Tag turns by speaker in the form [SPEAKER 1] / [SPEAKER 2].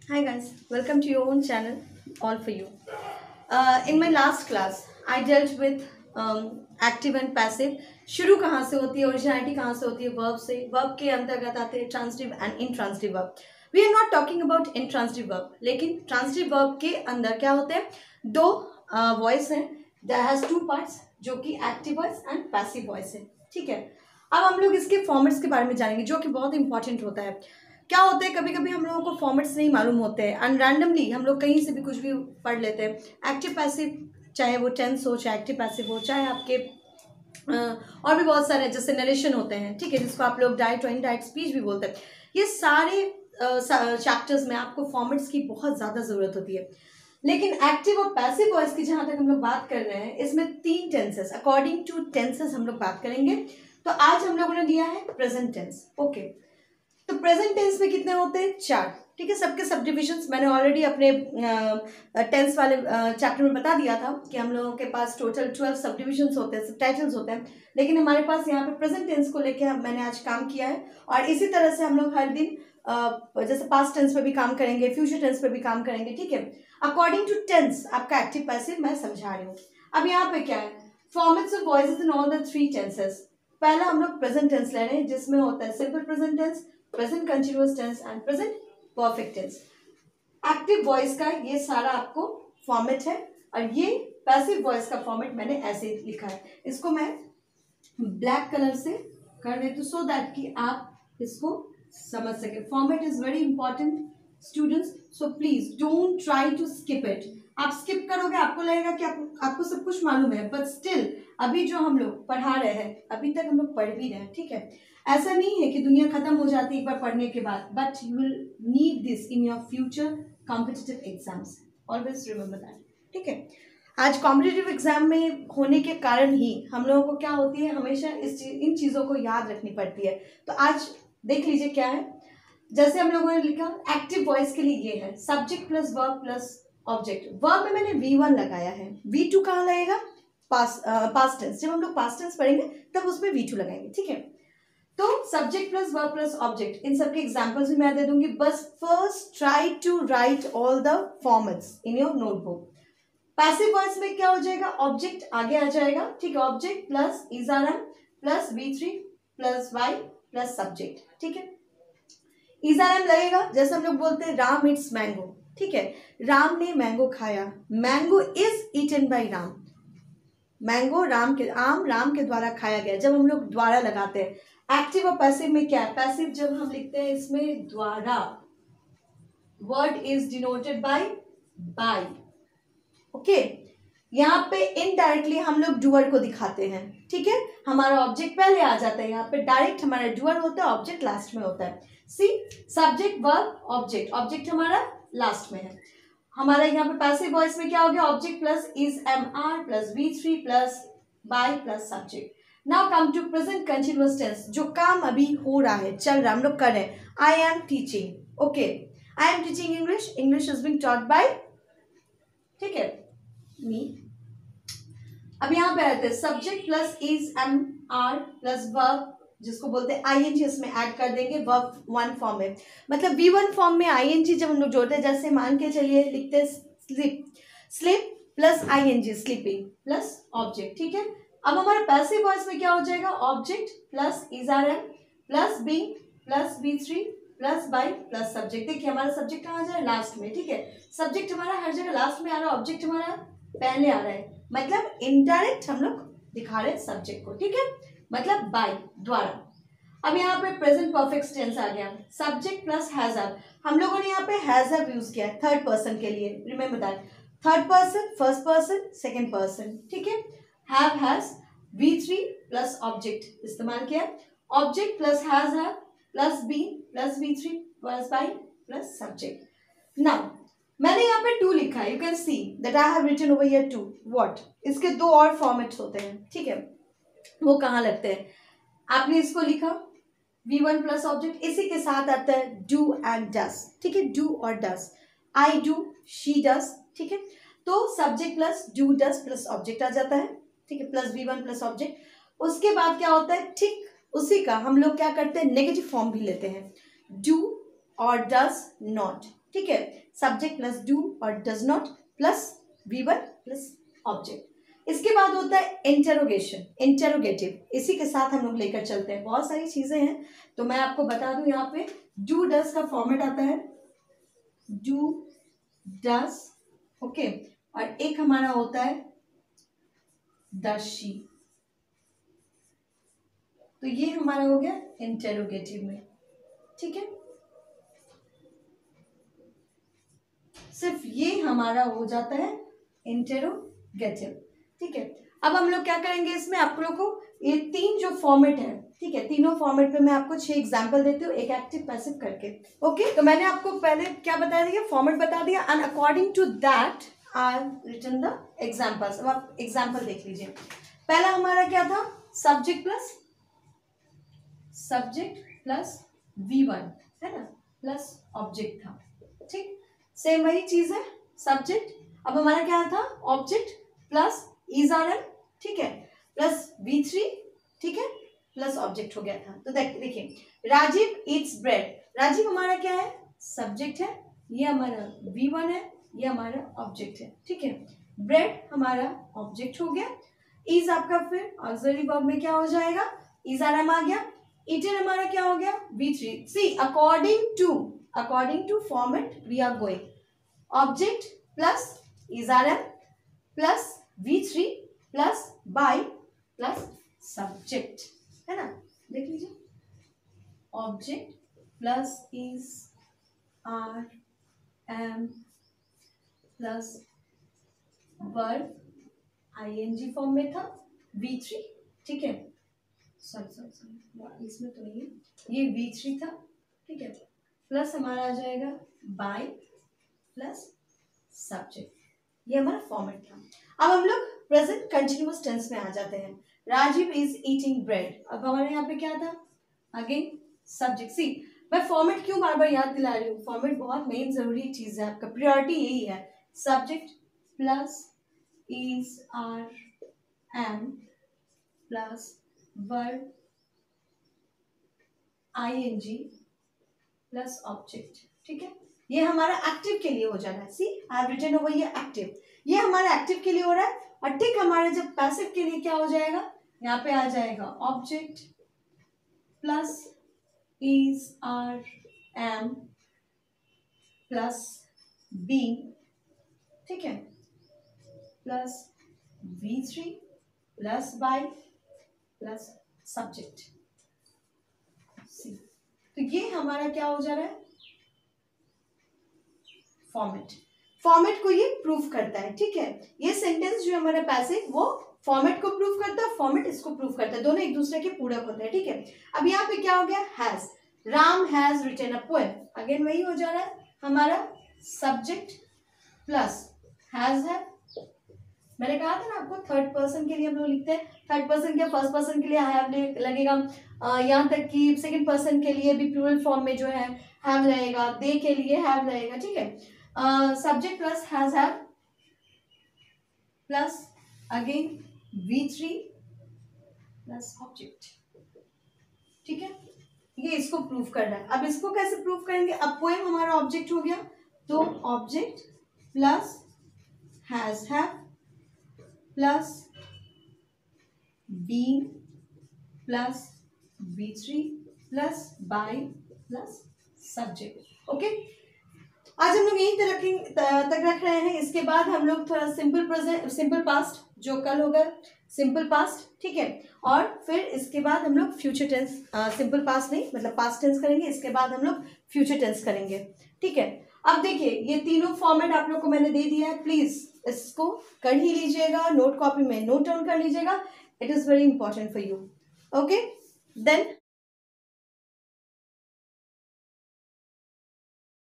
[SPEAKER 1] Hi guys, welcome to your own channel, all for you. In my last class, I dealt with active and passive. शुरू कहाँ से होती है, originality कहाँ से होती है, वर्ब से. वर्ब के अंतर्गत आते हैं transitive and intransitive verb. We are not talking about intransitive verb, लेकिन ट्रांजिटिव वर्ब के अंदर क्या होते हैं, दो वॉइस हैं. दैट हैज टू पार्ट्स, जो कि active voice and passive voice है. ठीक है, अब हम लोग इसके फॉर्मेट्स के बारे में जानेंगे, जो कि बहुत इंपॉर्टेंट होता है. क्या होता है, कभी कभी हम लोगों को फॉर्मेट्स नहीं मालूम होते हैं एंड रैंडमली हम लोग कहीं से भी कुछ भी पढ़ लेते हैं. एक्टिव पैसिव, चाहे वो टेंस हो, चाहे एक्टिव पैसिव हो, चाहे आपके और भी बहुत सारे जैसे नरेशन होते हैं. ठीक है, जिसको आप लोग डायरेक्ट और इनडायरेक्ट स्पीच भी बोलते हैं. ये सारे चैप्टर्स में आपको फॉर्मेट्स की बहुत ज़्यादा ज़रूरत होती है. लेकिन एक्टिव और पैसिव वॉइस की जहाँ तक हम लोग बात कर रहे हैं, इसमें 3 टेंसेस, अकॉर्डिंग टू टेंसेस हम लोग बात करेंगे. तो आज हम लोगों ने लिया है प्रेजेंट टेंस. ओके, तो प्रेजेंट टेंस में कितने होते हैं? 4. ठीक है, सबके सब डिविजन्स मैंने ऑलरेडी अपने टेंस वाले चैप्टर में बता दिया था कि हम लोगों के पास टोटल 12 सब डिविजन्स होते हैं, सब टाइटल्स होते हैं. लेकिन हमारे पास यहाँ पे प्रेजेंट टेंस को लेके मैंने आज काम किया है. और इसी तरह से हम लोग हर दिन जैसे पास्ट टेंस पे भी काम करेंगे, फ्यूचर टेंस पे भी काम करेंगे. ठीक है, अकॉर्डिंग टू टेंस आपका एक्टिव पैसिव मैं समझा रही हूँ. अब यहाँ पे क्या है, formats of voices in all the 3 tenses. पहला हम लोग प्रेजेंट टेंस ले रहे हैं, जिसमें होता है simple present tense, present continuous tense and present perfect tense. Active voice का ये सारा आपको फॉर्मेट है, और ये पैसिव वॉइस का फॉर्मेट मैंने ऐसे लिखा है. इसको मैं ब्लैक कलर से कर देती हूँ, सो दैट कि आप इसको समझ सके. Format is very important students, so please don't try to skip it. आप स्किप करोगे, आपको लगेगा कि आपको सब कुछ मालूम है, बट स्टिल अभी जो हम लोग पढ़ा रहे हैं, अभी तक हम लोग पढ़ भी रहे हैं. ठीक है, ऐसा नहीं है कि दुनिया खत्म हो जाती है एक बार पढ़ने के बाद, but you will need this in your future competitive exams. Always remember that. ठीक है, आज कॉम्पिटिटिव एग्जाम में होने के कारण ही हम लोगों को क्या होती है, हमेशा इन चीज़ों को याद रखनी पड़ती है. तो आज देख लीजिए क्या है. जैसे हम लोगों ने लिखा एक्टिव वॉइस के लिए ये है subject plus verb plus object. Verb में मैंने V1 लगाया है. V2 कहाँ लगेगा? Past tense. जब हम लोग पास्ट टेंस पढ़ेंगे तब उसमें V2 लगाएंगे. ठीक है, तो subject plus verb plus object, इन सबके एग्जांपल्स भी मैं दे दूंगी. बस first try to write all the formats in your notebook. Passive voice में क्या हो जाएगा, ऑब्जेक्ट आगे आ जाएगा. ठीक है, object plus is are am plus V3 plus Y plus subject. ठीक है, इजआरएम लगेगा, जैसे हम लोग बोलते हैं राम इट्स मैंगो. ठीक है, राम ने मैंगो खाया. Mango is eaten by Ram. Mango Ram के द्वारा खाया गया. जब हम लोग द्वारा लगाते हैं. एक्टिव और पैसिव में क्या है, पैसिव जब हम लिखते हैं इसमें द्वारा, word is denoted by by. Okay, यहाँ पे इनडायरेक्टली हम लोग डूअर को दिखाते हैं. ठीक है, हमारा ऑब्जेक्ट पहले आ जाता है, यहाँ पे डायरेक्ट हमारा डूअर होता है, ऑब्जेक्ट लास्ट में होता है. सी, सब्जेक्ट वर्ब ऑब्जेक्ट, ऑब्जेक्ट हमारा लास्ट में है. हमारा यहाँ पे पैसिव वॉइस में क्या हो गया, object plus is MR plus V3 plus by plus subject. Now come to present continuous tense, जो काम अभी हो रहा है, चल रहा है, हम लोग कर रहे हैं. I am teaching. Okay, I am teaching English. English is being taught by, ठीक है, मी. अब यहाँ पे आते हैं subject plus is MR plus verb, जिसको बोलते हैं ING, इसमें ऐड कर देंगे वर्ब 1 फॉर्म में. मतलब V1 फॉर्म में ING जब हम लोग जोड़ते हैं, जैसे मान के चलिए लिखते हैं slip, slip plus ING sleeping plus object. ठीक है, अब हमारे पैसिव वॉइस में क्या हो जाएगा, object plus is are am plus being plus V3 plus by plus subject. देखिए हमारा सब्जेक्ट कहाँ आ जाए, लास्ट में. ठीक है, सब्जेक्ट हमारा हर जगह लास्ट में आ रहा है, ऑब्जेक्ट हमारा पहले आ रहा है. मतलब इनडायरेक्ट हम लोग दिखा रहे हैं सब्जेक्ट को. ठीक है, मतलब बाय, द्वारा. अब यहाँ पे प्रेजेंट परफेक्ट टेंस आ गया, सब्जेक्ट प्लस हैज हैव. हम लोगों ने यहाँ पे हैज हैव यूज किया है थर्ड पर्सन के लिए. Remember that, third person, first person, second person. ठीक है, have has, V3 plus object इस्तेमाल किया. Object plus has have plus been plus V3 plus by plus subject. Now मैंने यहाँ पे 2 लिखा है, you can see that I have written over here 2. What, इसके 2 और फॉर्मेट्स होते हैं. ठीक है, वो कहाँ लगते हैं, आपने इसको लिखा V1 प्लस ऑब्जेक्ट, इसी के साथ आता है डू एंड डस. ठीक है, डू और डस, आई डू, शी डस. ठीक है, तो subject plus do does plus object आ जाता है. ठीक है, प्लस V1 प्लस ऑब्जेक्ट. उसके बाद क्या होता है, ठीक उसी का हम लोग क्या करते हैं, नेगेटिव फॉर्म भी लेते हैं, डू और डस नॉट. ठीक है, सब्जेक्ट प्लस डू और does not plus V1 plus object. इसके बाद होता है इंटेरोगेशन, इंटेरोगेटिव, इसी के साथ हम लोग लेकर चलते हैं। बहुत सारी चीजें हैं, तो मैं आपको बता दूं, यहाँ पे डू डज का फॉर्मेट आता है डू डज, ओके, और एक हमारा होता है डज शी, तो ये हमारा हो गया इंटेरोगेटिव में, ठीक है। सिर्फ ये हमारा हो जाता है इंटेरोगेटिव, ठीक है। अब हम लोग क्या करेंगे इसमें, आप लोग को ये तीन जो फॉर्मेट है, ठीक है, तीनों फॉर्मेट पे मैं आपको 6 एग्जांपल देती हूँ, एक एक्टिव पैसिव करके, ओके। तो मैंने आपको पहले क्या बता दिया, फॉर्मेट बता दिया, and according to that I written the examples. अब आप एग्जांपल देख लीजिए। पहला हमारा क्या था, सब्जेक्ट प्लस V1 है ना, प्लस ऑब्जेक्ट था, ठीक। सेम वही चीज है, सब्जेक्ट, अब हमारा क्या था, object plus is are am, ठीक है, प्लस V3, ठीक है, प्लस ऑब्जेक्ट हो गया था। तो देखिए राजीव ईट्स ब्रेड, राजीव हमारा क्या है, सब्जेक्ट है, ये हमारा V1 है, ये हमारा ऑब्जेक्ट है, ठीक है। ब्रेड हमारा ऑब्जेक्ट हो गया, इज आपका फिर ऑक्सिलरी वर्ब में क्या हो जाएगा, इज आर एम आ गया, ईटन हमारा क्या हो गया, V3। See according to format we are going, object plus is are am plus V3 plus by plus subject, है ना, देख लीजिए, object plus is are am plus verb ING form में था V3, ठीक है, सॉरी इसमें तो नहीं है, ये V3 था, ठीक है, प्लस हमारा आ जाएगा बाय प्लस सब्जेक्ट, ये हमारा फॉर्मेट था। अब हम लोग प्रेजेंट कंटिन्यूअस टेंस में आ जाते हैं। राजीव इज ईटिंग ब्रेड, अब हमारे यहाँ पे क्या था, अगेन सब्जेक्ट। सी मैं फॉर्मेट क्यों बार बार याद दिला रही हूँ, फॉर्मेट बहुत मेन जरूरी चीज है, आपका प्रायोरिटी यही है, subject plus is are am plus verb ING plus object, ठीक है, ये हमारा एक्टिव के लिए हो जाना है। सी आई हैव रिटन ओवर ये एक्टिव, ये हमारा एक्टिव के लिए हो रहा है, और ठीक हमारे जब पैसिव के लिए क्या हो जाएगा, यहाँ पे आ जाएगा object plus is are am plus being, ठीक है, plus V3 plus by plus subject. See तो ये हमारा क्या हो जा रहा है, फॉर्मेट को ये प्रूफ करता है, ठीक है। ये सेंटेंस जो हमारा पैसिव वो फॉर्मेट को प्रूफ करता है, फॉर्मेट इसको प्रूफ करता है, दोनों एक दूसरे के पूरक होते हैं, ठीक है। अब यहाँ पे क्या हो गया, has, Ram has written a poem, again वही हो जा रहा है हमारा सब्जेक्ट प्लस हैज है, मैंने कहा था ना आपको थर्ड पर्सन के लिए हम लोग लिखते हैं, थर्ड पर्सन क्या फर्स्ट पर्सन के लिए हैव लगेगा, यहाँ तक कि सेकंड पर्सन के लिए भी प्लूरल फॉर्म में जो है हैव रहेगा, दे के लिए हैव रहेगा, ठीक है। Subject plus has have plus again V3 plus object, ठीक है, ये इसको प्रूफ कर रहा है। अब इसको कैसे प्रूफ करेंगे, अब पोएम हमारा ऑब्जेक्ट हो गया, तो object plus has have plus being plus V3 plus by plus subject, okay. आज हम लोग यहीं तक रख रहे हैं। इसके बाद हम लोग थोड़ा सिंपल पास्ट जो कल होगा, सिंपल पास्ट, ठीक है, और फिर इसके बाद हम लोग फ्यूचर टेंस, सिंपल पास्ट नहीं मतलब पास्ट टेंस करेंगे, इसके बाद हम लोग फ्यूचर टेंस करेंगे, ठीक है। अब देखिए ये तीनों फॉर्मेट आप लोग को मैंने दे दिया है, प्लीज इसको कर ही लीजिएगा, नोट कॉपी में नोट डाउन कर लीजिएगा, it is very important for you, okay. Then